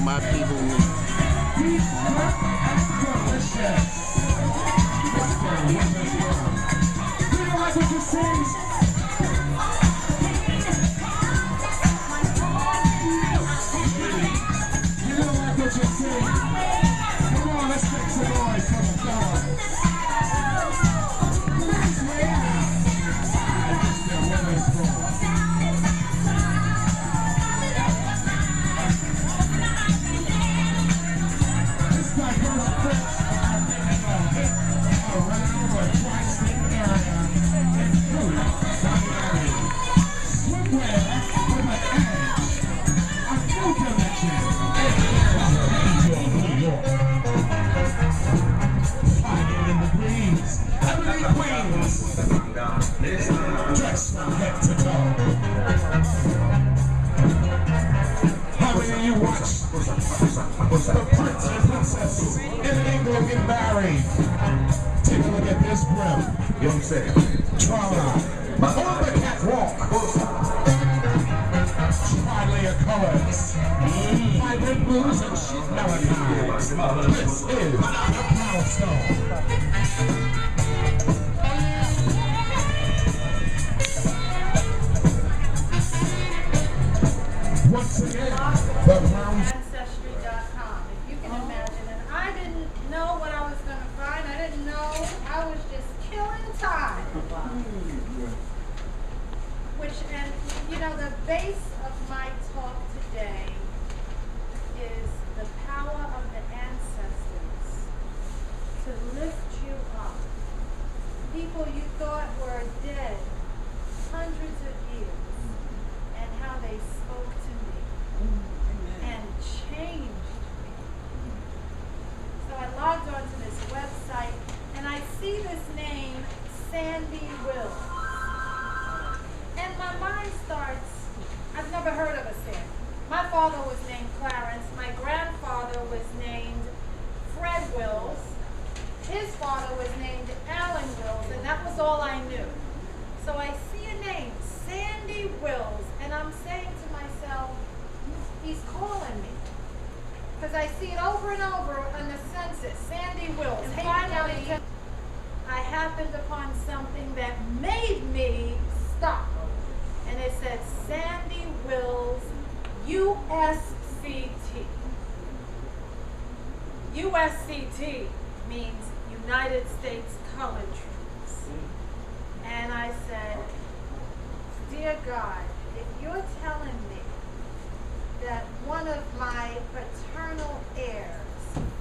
my people. He's calling. over and over on the census, Sandy Wills. And finally, I happened upon something that made me stop. And it said Sandy Wills, USCT. USCT means United States Colored Troops. And I said, dear God, if you're telling me that one of my paternal heirs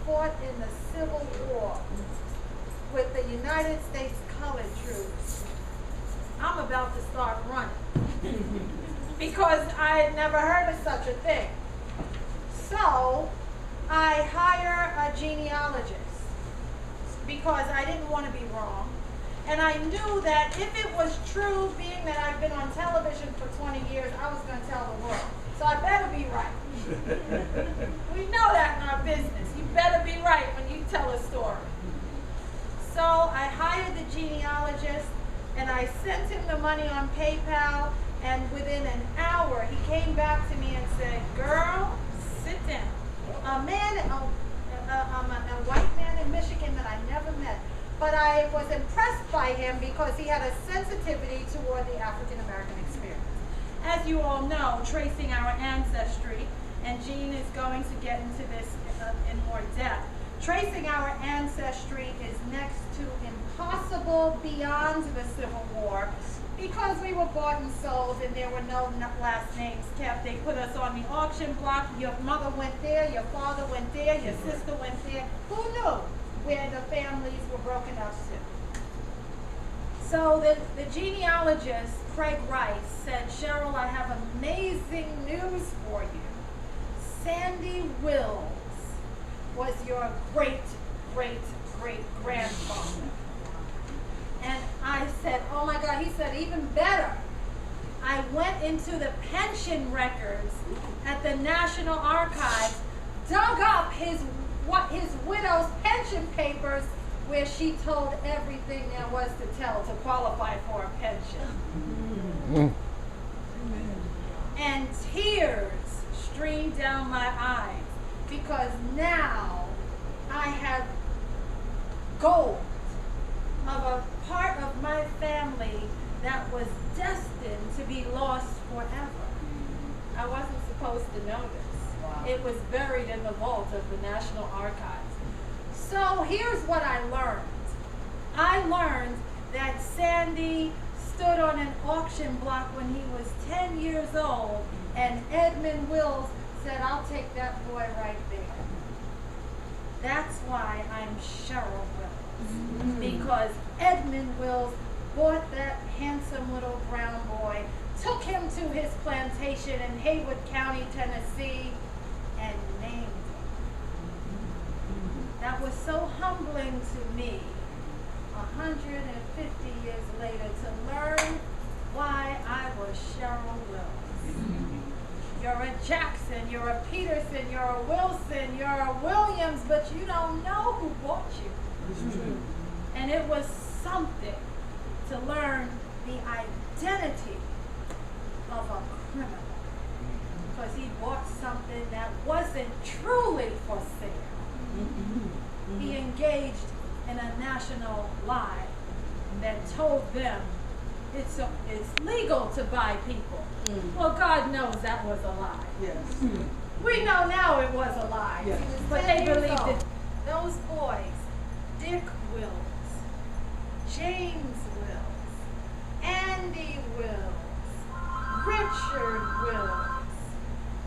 fought in the Civil War with the United States Colored Troops, I'm about to start running because I had never heard of such a thing. So I hire a genealogist because I didn't want to be wrong. And I knew that if it was true, being that I've been on television for 20 years, I was going to tell the world. So I better be right. We know that in our business. You better be right when you tell a story. So I hired the genealogist, and I sent him the money on PayPal, and within an hour, he came back to me and said, girl, sit down. A white man in Michigan that I never met. But I was impressed by him because he had a sensitivity toward the African American experience. As you all know, tracing our ancestry, and Jean is going to get into this in more depth, tracing our ancestry is next to impossible beyond the Civil War because we were bought and sold and there were no last names kept. They put us on the auction block. Your mother went there, your father went there, your sister went there. Who knew where the families were broken up to? So the genealogist, Craig Rice, said, Cheryl, I have amazing news for you. Sandy Wills was your great-great-great-grandfather. And I said, oh my God, he said, even better. I went into the pension records at the National Archives, dug up his widow's pension papers where she told everything there was to tell to qualify for a pension. And tears streamed down my eyes because now I have gold of a part of my family that was destined to be lost forever. I wasn't supposed to know this. Wow. It was buried in the vault of the National Archives. So here's what I learned. I learned that Sandy stood on an auction block when he was 10 years old, and Edmund Wills said, I'll take that boy right there. That's why I'm Cheryl Wills, because Edmund Wills bought that handsome little brown boy, took him to his plantation in Haywood County, Tennessee, and named him. That was so humbling to me, 150 years later, to learn why I was Cheryl Wills. You're a Jackson, you're a Peterson, you're a Wilson, you're a Williams, but you don't know who bought you. And it was something to learn the identity of a criminal, because he bought something that wasn't truly for sale. He engaged in a national lie that told them it's legal to buy people. Well, God knows that was a lie. Yes. We know now it was a lie. Yes. But they believed it. Those boys, Dick Wills, James Wills, Andy Wills, Richard Wills,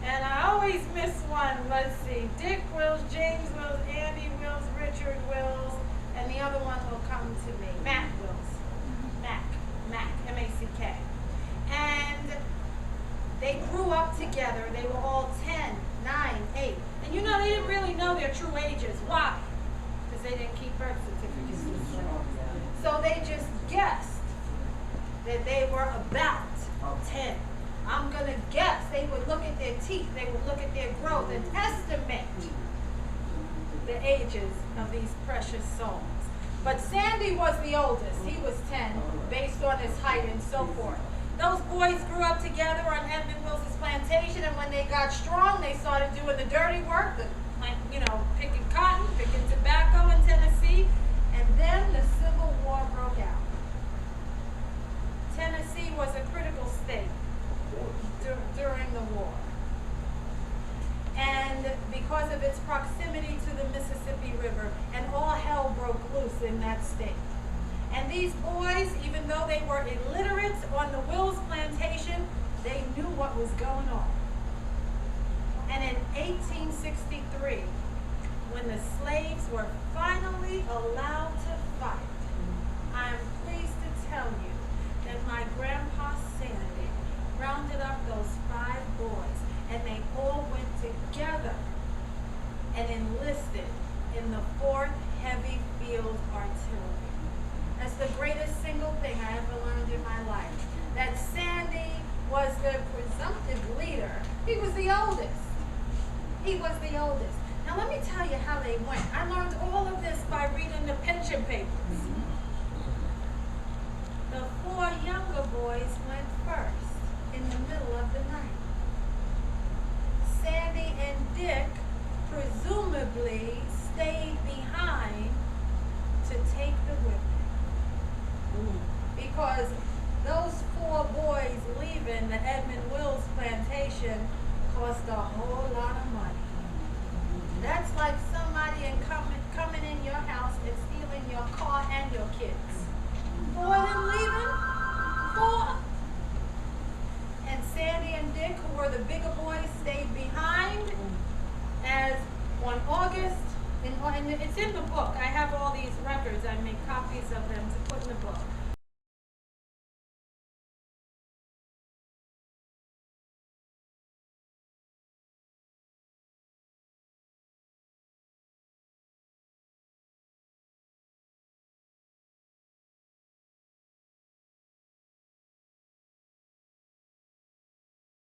and I always miss one. Let's see, Dick Wills, James Wills, Andy Wills, Richard Wills, and the other one will come to me, Mac Wills. Mac, M-A-C-K. And they grew up together. They were all 10, 9, 8. And you know, they didn't really know their true ages. Why? Because they didn't keep birth certificates. So they just guessed that they were about 10. I'm going to guess. They would look at their teeth. They would look at their growth and estimate the ages of these precious souls. But Sandy was the oldest. He was 10, based on his height and so forth. Those boys grew up together on Edmund Wills' plantation, and when they got strong, they started doing the dirty work, the planting picking cotton, picking tobacco in Tennessee, and then the Civil War broke out. Tennessee was a critical state during the war. And because of its proximity to the Mississippi River, and all hell broke loose in that state. And these boys, even though they were illiterate on the Wills plantation, they knew what was going on. And in 1863, when the slaves were finally allowed to fight, I'm pleased to tell you that my grandpa Sandy rounded up those 5 boys, and they all went together and enlisted in the 4th Heavy Field Artillery. That's the greatest single thing I ever learned in my life. That Sandy was the presumptive leader. He was the oldest. He was the oldest. Now let me tell you how they went. I learned all of this by reading the pension papers. The 4 younger boys went first in the middle of the night. Sandy and Dick presumably stayed behind to take the women. Because those 4 boys leaving the Edmund Wills plantation cost a whole lot of money. That's like somebody coming in your house and stealing your car and your kids. 4 of them leaving? 4. And Sandy and Dick, who were the bigger boys, stayed behind. As on August, and it's in the book. I have all these records. I make copies of them to put in the book.